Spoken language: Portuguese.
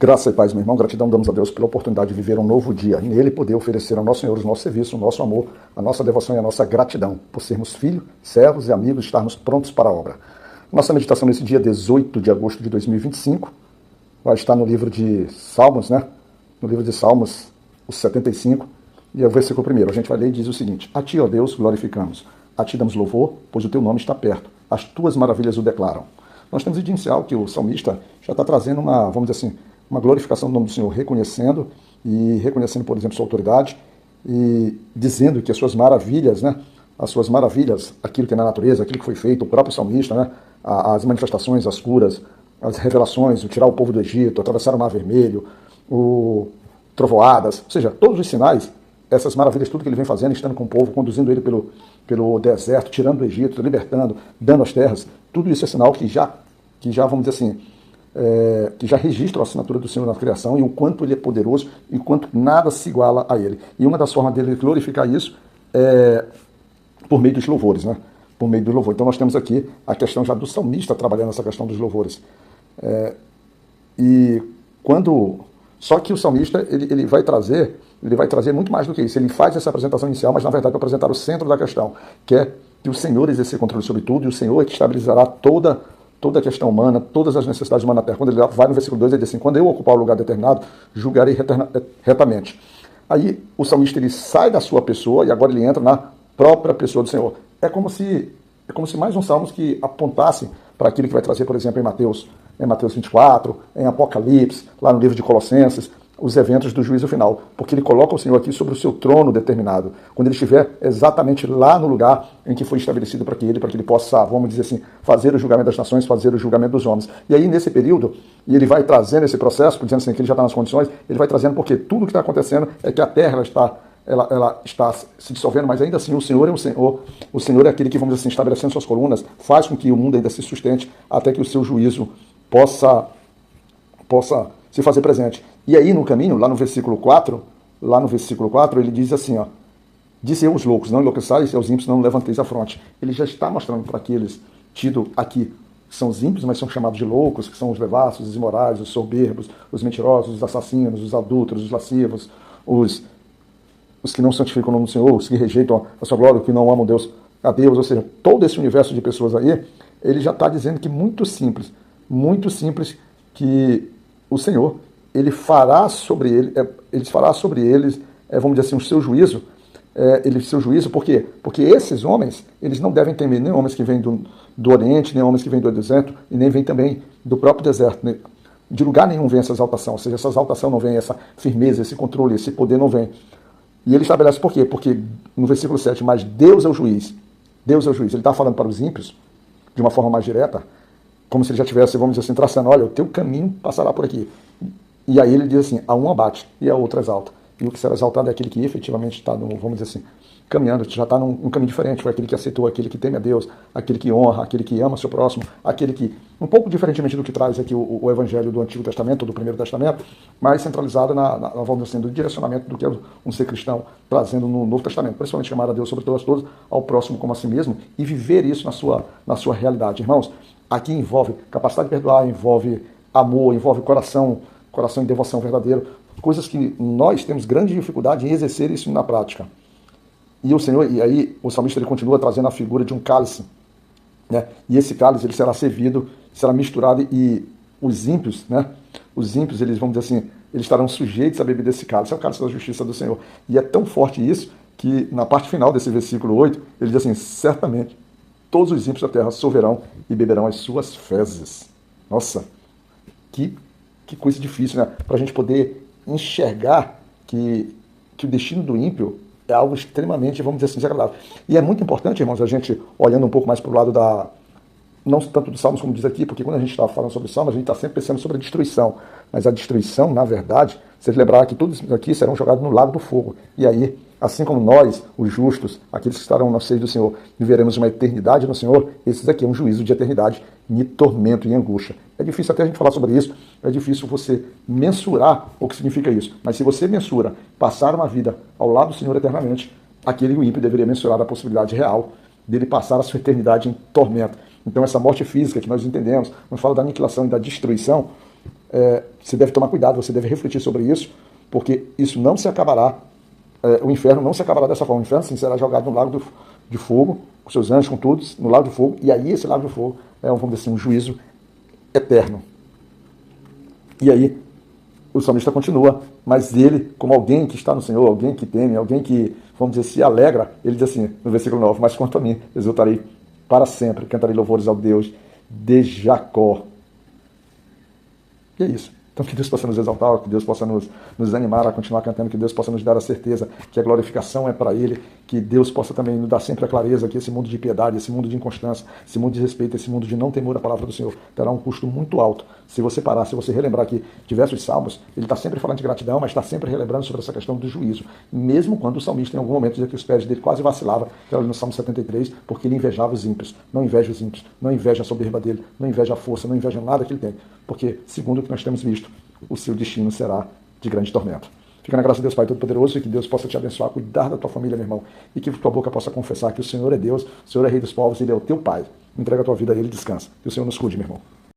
Graça e paz, meu irmão. Gratidão damos a Deus pela oportunidade de viver um novo dia. Nele poder oferecer ao nosso Senhor o nosso serviço, o nosso amor, a nossa devoção e a nossa gratidão por sermos filhos, servos e amigos, estarmos prontos para a obra. Nossa meditação nesse dia 18 de agosto de 2025 vai estar no livro de Salmos, né? No livro de Salmos, o 75, e é o versículo 1. A gente vai ler e diz o seguinte: A ti, ó Deus, glorificamos. A ti damos louvor, pois o teu nome está perto. As tuas maravilhas o declaram. Nós temos de inicial que o salmista já está trazendo vamos dizer assim, uma glorificação do nome do Senhor, reconhecendo, por exemplo, sua autoridade, e dizendo que as suas maravilhas, né, aquilo que é na natureza, aquilo que foi feito, o próprio salmista, né, as manifestações, as curas, as revelações, o tirar o povo do Egito, atravessar o Mar Vermelho, trovoadas, ou seja, todos os sinais, essas maravilhas, tudo que ele vem fazendo, estando com o povo, conduzindo ele pelo deserto, tirando do Egito, libertando, dando as terras, tudo isso é sinal que já vamos dizer assim, que já registra a assinatura do Senhor na criação e o quanto ele é poderoso e o quanto nada se iguala a ele. E uma das formas dele glorificar isso é por meio dos louvores, né? Por meio do louvor. Então nós temos aqui a questão já do salmista trabalhando essa questão dos louvores. Só que o salmista ele vai trazer muito mais do que isso. Ele faz essa apresentação inicial, mas na verdade para apresentar o centro da questão, que é que o Senhor exercer controle sobre tudo e o Senhor é que estabilizará toda a questão humana, todas as necessidades humanas na terra. Quando ele vai no versículo 2, ele diz assim: quando eu ocupar o lugar determinado, julgarei retamente. Aí o salmista ele sai da sua pessoa e agora ele entra na própria pessoa do Senhor. É como se mais um salmo que apontasse para aquilo que vai trazer, por exemplo, em Mateus 24, em Apocalipse, lá no livro de Colossenses, os eventos do juízo final, porque ele coloca o Senhor aqui sobre o seu trono determinado, quando ele estiver exatamente lá no lugar em que foi estabelecido para que ele possa, vamos dizer assim, fazer o julgamento das nações, fazer o julgamento dos homens. E aí, nesse período, e ele vai trazendo esse processo, dizendo assim, que ele já está nas condições, ele vai trazendo porque tudo que está acontecendo é que a terra ela está se dissolvendo, mas ainda assim o Senhor é aquele que, vamos dizer assim, estabelecendo suas colunas, faz com que o mundo ainda se sustente, até que o seu juízo possa se fazer presente. E aí no caminho, lá no versículo 4, ele diz assim, ó: disse eu os loucos, não enlouqueçais, e aos ímpios não levanteis a fronte. Ele já está mostrando para aqueles tido aqui, são os ímpios, mas são chamados de loucos, que são os devassos, os imorais, os soberbos, os mentirosos, os assassinos, os adúlteros, os lascivos, os que não santificam o nome do Senhor, os que rejeitam a sua glória, os que não amam a Deus, ou seja, todo esse universo de pessoas aí, ele já está dizendo que muito simples, que o Senhor, ele fará sobre eles, vamos dizer assim, o seu juízo, por quê? Porque esses homens, eles não devem temer nem homens que vêm do Oriente, nem homens que vêm do deserto, e nem vêm também do próprio deserto, né? De lugar nenhum vem essa exaltação, ou seja, essa exaltação não vem, essa firmeza, esse controle, esse poder não vem. E ele estabelece por quê? Porque no versículo 7, mas Deus é o juiz. Deus é o juiz. Ele está falando para os ímpios, de uma forma mais direta, como se ele já tivesse, vamos dizer assim, traçando: olha, o teu caminho passará por aqui. E aí ele diz assim: a um abate e a outro exalta. E o que será exaltado é aquele que efetivamente está, vamos dizer assim, caminhando, já está num caminho diferente. Foi aquele que aceitou, aquele que teme a Deus, aquele que honra, aquele que ama seu próximo, aquele que, um pouco diferentemente do que traz aqui o Evangelho do Antigo Testamento, ou do Primeiro Testamento, mais centralizado vamos dizer assim, do direcionamento do que é um ser cristão, trazendo no Novo Testamento, principalmente amar a Deus sobre todas as coisas, ao próximo como a si mesmo, e viver isso na sua realidade. Irmãos, aqui envolve capacidade de perdoar, envolve amor, envolve coração em devoção verdadeiro, coisas que nós temos grande dificuldade em exercer isso na prática. E aí o salmista ele continua trazendo a figura de um cálice, né? E esse cálice ele será servido, será misturado, e os ímpios, né? Eles, vamos dizer assim, eles estarão sujeitos a beber desse cálice. É o cálice da justiça do Senhor. E é tão forte isso que na parte final desse versículo 8, ele diz assim: certamente todos os ímpios da terra solverão e beberão as suas fezes. Nossa, que coisa difícil, né? Para a gente poder enxergar que o destino do ímpio é algo extremamente, vamos dizer assim, desagradável. E é muito importante, irmãos, a gente olhando um pouco mais para o lado não tanto dos Salmos como diz aqui, porque quando a gente está falando sobre Salmos, a gente está sempre pensando sobre a destruição. Mas a destruição, na verdade, vocês lembrarem que todos aqui serão jogados no lago do fogo. E aí, assim como nós, os justos, aqueles que estarão no seio do Senhor, viveremos uma eternidade no Senhor, esses aqui é um juízo de eternidade, em tormento e angústia. É difícil até a gente falar sobre isso, é difícil você mensurar o que significa isso. Mas se você mensura passar uma vida ao lado do Senhor eternamente, aquele ímpio deveria mensurar a possibilidade real dele passar a sua eternidade em tormento. Então essa morte física que nós entendemos, quando fala da aniquilação e da destruição, você deve tomar cuidado, você deve refletir sobre isso, porque isso não se acabará, o inferno não se acabará dessa forma. O inferno, sim, será jogado no lago de fogo, com seus anjos, com todos, no lago de fogo, e aí esse lago de fogo vamos dizer assim, um juízo eterno. E aí o salmista continua, mas ele, como alguém que está no Senhor, alguém que teme, alguém que, vamos dizer, se alegra, ele diz assim, no versículo 9, mas quanto a mim, exultarei para sempre, cantarei louvores ao Deus de Jacó. E é isso. Então que Deus possa nos exaltar, que Deus possa nos animar a continuar cantando, que Deus possa nos dar a certeza que a glorificação é para Ele, que Deus possa também nos dar sempre a clareza que esse mundo de piedade, esse mundo de inconstância, esse mundo de respeito, esse mundo de não temor à palavra do Senhor terá um custo muito alto. Se você parar, se você relembrar aqui diversos salmos, ele está sempre falando de gratidão, mas está sempre relembrando sobre essa questão do juízo. Mesmo quando o salmista em algum momento dizia que os pés dele quase vacilavam, que era no Salmo 73, porque ele invejava os ímpios. Não inveja os ímpios, não inveja a soberba dele, não inveja a força, não inveja nada que ele tem. Porque, segundo o que nós temos visto, o seu destino será de grande tormento. Fica na graça de Deus Pai Todo-Poderoso e que Deus possa te abençoar, cuidar da tua família, meu irmão, e que tua boca possa confessar que o Senhor é Deus, o Senhor é Rei dos povos, Ele é o teu Pai. Entrega a tua vida a Ele e descansa. Que o Senhor nos cuide, meu irmão.